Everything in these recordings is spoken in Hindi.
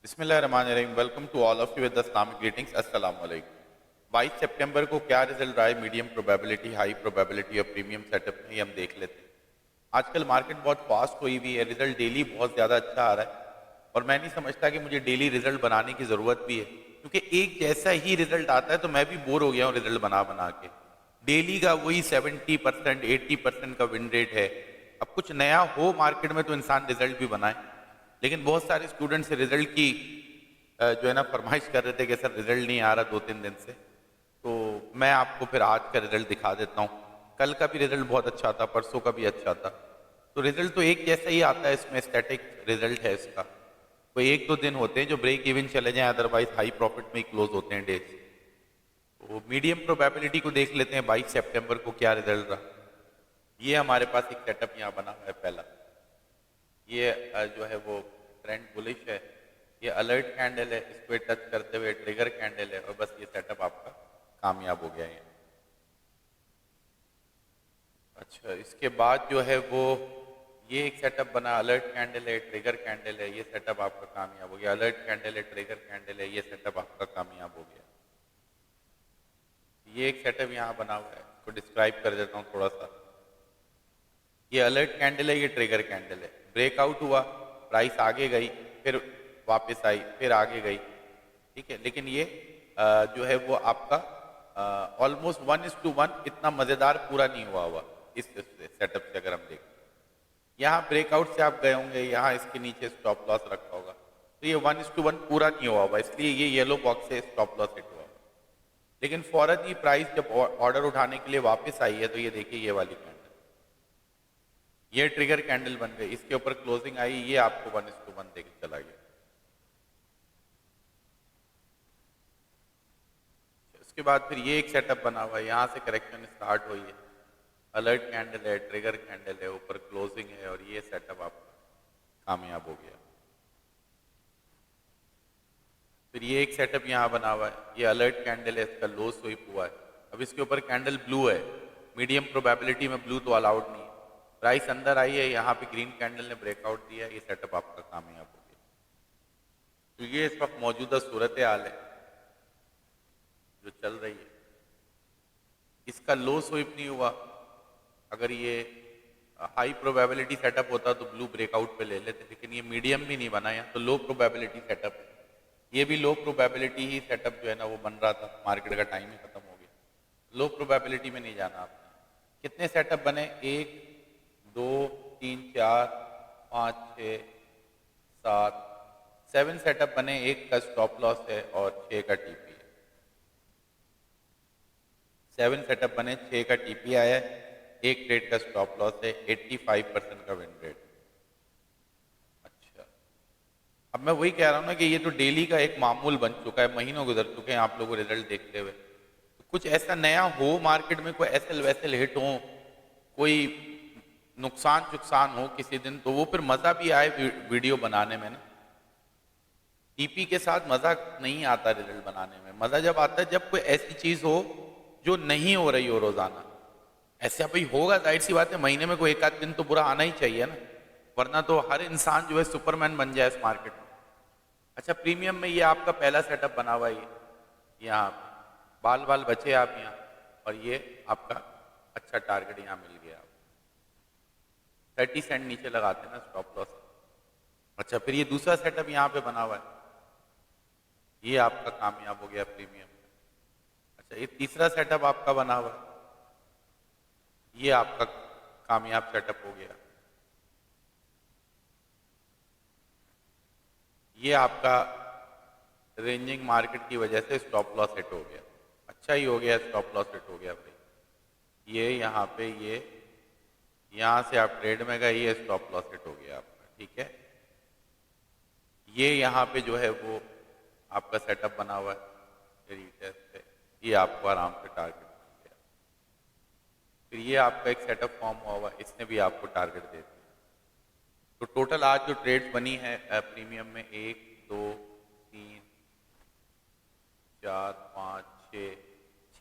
बिस्मिल्लाहिर्रहमानिर्रहीम। Welcome to all of you with the Islamic greetings. अस्सलाम वालेकुम। 22 सितंबर को क्या रिजल्ट रहा है मीडियम प्रोबेबिलिटी, हाई प्रोबेबिलिटी और प्रीमियम सेटअप में, ये हम देख लेते हैं। आजकल मार्केट बहुत फास्ट हुई हुई है, रिजल्ट डेली बहुत ज़्यादा अच्छा आ रहा है और मैं नहीं समझता कि मुझे डेली रिजल्ट बनाने की ज़रूरत भी है, क्योंकि एक जैसा ही रिजल्ट आता है तो मैं भी बोर हो गया हूँ रिजल्ट बना बना के। डेली का वही 70% 80% का विन रेट है। अब कुछ नया हो मार्केट में तो इंसान रिजल्ट भी बनाए, लेकिन बहुत सारे स्टूडेंट्स रिजल्ट की जो है ना फरमाइश कर रहे थे कि सर रिजल्ट नहीं आ रहा 2-3 दिन से। तो मैं आपको फिर आज का रिजल्ट दिखा देता हूँ। कल का भी रिजल्ट बहुत अच्छा था, परसों का भी अच्छा था। तो रिजल्ट तो एक जैसा ही आता है, इसमें स्टैटिक रिजल्ट है इसका। कोई 1-2 दिन होते हैं जो ब्रेक इवन चले जाएं, अदरवाइज हाई प्रॉफिट में ही क्लोज होते हैं डेज। तो मीडियम प्रोबेबिलिटी को देख लेते हैं 22 सितंबर को क्या रिजल्ट रहा। ये हमारे पास एक सेटअप यहाँ बना हुआ है पहला। ये जो है वो ट्रेंड बुलिश है, ये अलर्ट कैंडल है, इसको टच करते हुए ट्रिगर कैंडल है और बस ये सेटअप आपका कामयाब हो गया है। अच्छा, इसके बाद जो है वो ये एक सेटअप बना, अलर्ट कैंडल है, ट्रिगर कैंडल है, ये सेटअप आपका कामयाब हो गया। अलर्ट कैंडल है, ट्रिगर कैंडल है, ये सेटअप आपका कामयाब हो गया। ये एक सेटअप यहाँ बना हुआ है, इसको डिस्क्राइब कर देता हूँ थोड़ा सा। ये अलर्ट कैंडल है, ये ट्रिगर कैंडल है। ब्रेकआउट हुआ, प्राइस आगे गई, फिर वापस आई, फिर आगे गई, ठीक है। लेकिन ये जो है वो आपका ऑलमोस्ट 1:1 इतना मजेदार पूरा नहीं हुआ इस सेटअप से। अगर हम देखें यहाँ ब्रेकआउट से आप गए होंगे, यहाँ इसके नीचे स्टॉप लॉस रखा होगा, तो ये 1:1 पूरा नहीं हुआ, इसलिए ये येलो बॉक्स से स्टॉप लॉस हिट हुआ। लेकिन फौरन ही प्राइस जब ऑर्डर उठाने के लिए वापस आई है, तो ये देखिए ये वाली कैंडल, ये ट्रिगर कैंडल बन गई, इसके ऊपर क्लोजिंग आई, ये आपको 1:1 देके चला गया। उसके बाद फिर ये एक सेटअप बना हुआ है, यहाँ से करेक्शन स्टार्ट हुई है, अलर्ट कैंडल है, ट्रिगर कैंडल है, ऊपर क्लोजिंग है और ये सेटअप आपका कामयाब हो गया। फिर ये एक सेटअप यहाँ बना हुआ है, ये अलर्ट कैंडल है, इसका लो स्वीप हुआ है। अब इसके ऊपर कैंडल ब्लू है, मीडियम प्रोबेबिलिटी में ब्लू तो अलाउड नहीं है। प्राइस अंदर आई है, यहाँ पे ग्रीन कैंडल ने ब्रेकआउट दिया, ये सेटअप आपका कामयाब हो गया। तो ये इस वक्त मौजूदा सूरत हाल है जो चल रही है। इसका लो स्वीप नहीं हुआ, अगर ये हाई प्रोबेबिलिटी सेटअप होता तो ब्लू ब्रेकआउट पे ले लेते, लेकिन ये मीडियम भी नहीं बना, यहाँ तो लो प्रोबेबिलिटी सेटअप है। ये भी लो प्रोबेबिलिटी ही सेटअप जो है ना वो बन रहा था, मार्केट का टाइम ही खत्म हो गया। लो प्रोबेबिलिटी में नहीं जाना आपने। कितने सेटअप बने? 1 2 3 4 5 6 7 7 सेटअप बने, एक का स्टॉप लॉस है और 6 का टीपी है। 7 सेटअप बने, 6 का टीपी आया है, एक ट्रेड का स्टॉप लॉस है, 85% का विन रेट। अच्छा, अब मैं वही कह रहा हूँ ना कि ये तो डेली का एक मामूल बन चुका है, महीनों गुजर चुके हैं आप लोगों को रिजल्ट देखते हुए। तो कुछ ऐसा नया हो मार्केट में, कोई एसएल वैसल हिट हो, कोई नुकसान चुकसान हो किसी दिन, तो वो फिर मजा भी आए वीडियो बनाने में ना। टीपी के साथ मजा नहीं आता रिजल्ट बनाने में, मजा जब आता है जब कोई ऐसी चीज हो जो नहीं हो रही हो रोजाना। ऐसा भाई होगा, जाहिर सी बात है, महीने में कोई एक आध दिन तो बुरा आना ही चाहिए ना, वरना तो हर इंसान जो है सुपरमैन बन जाए इस मार्केट में। अच्छा, प्रीमियम में ये आपका पहला सेटअप बना हुआ है, यहाँ बाल बाल बचे आप यहाँ, और ये आपका अच्छा टारगेट यहाँ मिल गया। 30 सेंट नीचे लगाते हैं ना स्टॉप लॉस। अच्छा, फिर ये दूसरा सेटअप यहाँ पे बना हुआ है, ये आपका कामयाब हो गया प्रीमियम। अच्छा, ये तीसरा सेटअप आपका बना हुआ है, ये आपका कामयाब सेटअप हो गया। ये आपका रेंजिंग मार्केट की वजह से स्टॉप लॉस हिट हो गया, अच्छा ही हो गया, स्टॉप लॉस हिट हो गया भाई। ये यहाँ पे ये यहाँ से आप ट्रेड में गए, ये स्टॉप लॉस हिट हो गया आपका, ठीक है। ये यहाँ पे जो है वो आपका सेटअप बना हुआ है रीटेस्ट से, ये आपको आराम से टारगेट मिल गया। फिर ये आपका एक सेटअप फॉर्म हुआ, इसने भी आपको टारगेट दे दिया। तो टोटल आज जो ट्रेड्स बनी है प्रीमियम में 1 2 3 4 5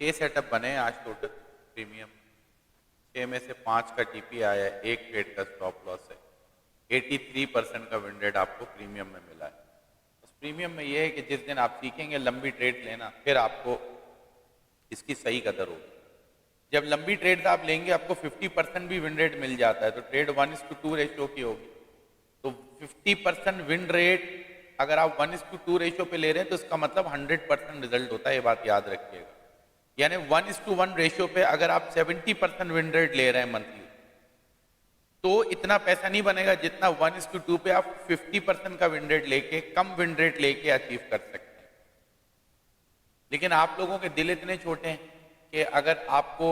6 सेटअप बने हैं आज टोटल प्रीमियम। 6 में से 5 का टीपी आया है, एक ट्रेड का स्टॉप लॉस है, 83% का विन रेट आपको प्रीमियम में मिला है। बस प्रीमियम में ये है कि जिस दिन आप सीखेंगे लंबी ट्रेड लेना, फिर आपको इसकी सही कदर होगी। जब लंबी ट्रेड आप लेंगे आपको 50% भी विन रेट मिल जाता है, तो ट्रेड 1:2 रेशियो की होगी। तो 50% विन रेट अगर आप 1:2 रेशियो पे ले रहे हैं तो इसका मतलब 100% रिजल्ट होता है, ये बात याद रखिएगा। यानी 1:1 रेशियो पे अगर आप 70% विन रेट ले रहे हैं मंथली, तो इतना पैसा नहीं बनेगा जितना 1:2 पे आप 50% का विन रेट लेके, कम विन रेट लेके अचीव कर सकते हैं। लेकिन आप लोगों के दिल इतने छोटे हैं कि अगर आपको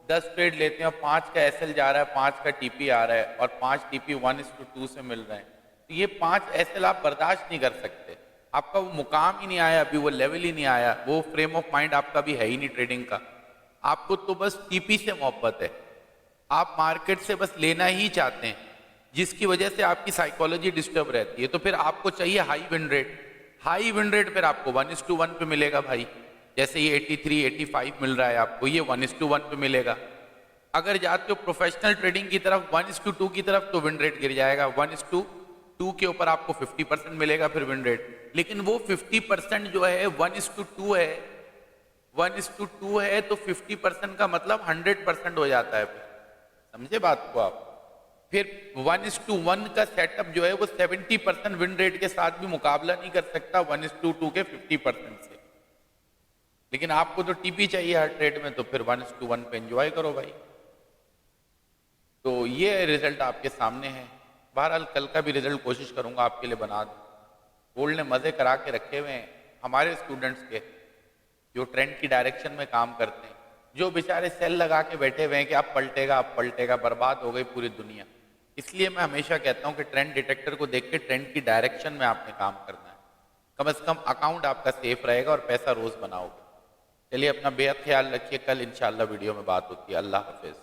10 ट्रेड लेते हैं और 5 का एसएल जा रहा है, 5 का टीपी आ रहा है और 5 टीपी 1:2 से मिल रहे हैं, तो ये 5 एसएल आप बर्दाश्त नहीं कर सकते। आपका वो मुकाम ही नहीं आया, अभी वो लेवल ही नहीं आया, वो फ्रेम ऑफ माइंड आपका भी है ही नहीं ट्रेडिंग का। आपको तो बस टीपी से मोहब्बत है, आप मार्केट से बस लेना ही चाहते हैं, जिसकी वजह से आपकी साइकोलॉजी डिस्टर्ब रहती है। तो फिर आपको चाहिए high win rate. High win rate फिर आपको 1:1 पे मिलेगा भाई, जैसे ये 83, 85 मिल रहा है आपको, ये 1:1 पे मिलेगा। अगर जाते हो प्रोफेशनल ट्रेडिंग की तरफ 1:2 की तरफ, तो विन रेट गिर जाएगा। 1:2 के ऊपर आपको 50% मिलेगा फिर विन रेट। लेकिन वो 50% जो है 1:2 है, 1:2 है, तो 50% का मतलब 100% हो जाता है। फिर समझे बात को आप। फिर 1:1 का सेटअप जो है वो 70% विन रेट के साथ भी मुकाबला नहीं कर सकता 1:2 के 50% से। लेकिन आपको तो टीपी चाहिए हर ट्रेड में, तो फिर 1:1 पे एंजॉय करो भाई। तो ये रिजल्ट आपके सामने है। बहरहाल कल का भी रिजल्ट कोशिश करूंगा आपके लिए बना दूं। गोल्ड ने मजे करा के रखे हुए हैं हमारे स्टूडेंट्स के, जो ट्रेंड की डायरेक्शन में काम करते हैं, जो बेचारे सेल लगा के बैठे हुए हैं कि अब पलटेगा, अब पलटेगा, बर्बाद हो गई पूरी दुनिया। इसलिए मैं हमेशा कहता हूं कि ट्रेंड डिटेक्टर को देख के ट्रेंड की डायरेक्शन में आपने काम करना है। कम से कम अकाउंट आपका सेफ रहेगा और पैसा रोज बनाओगे। चलिए अपना बेहद ख्याल रखिए, कल इंशाल्लाह वीडियो में बात होती है। अल्लाह हाफिज।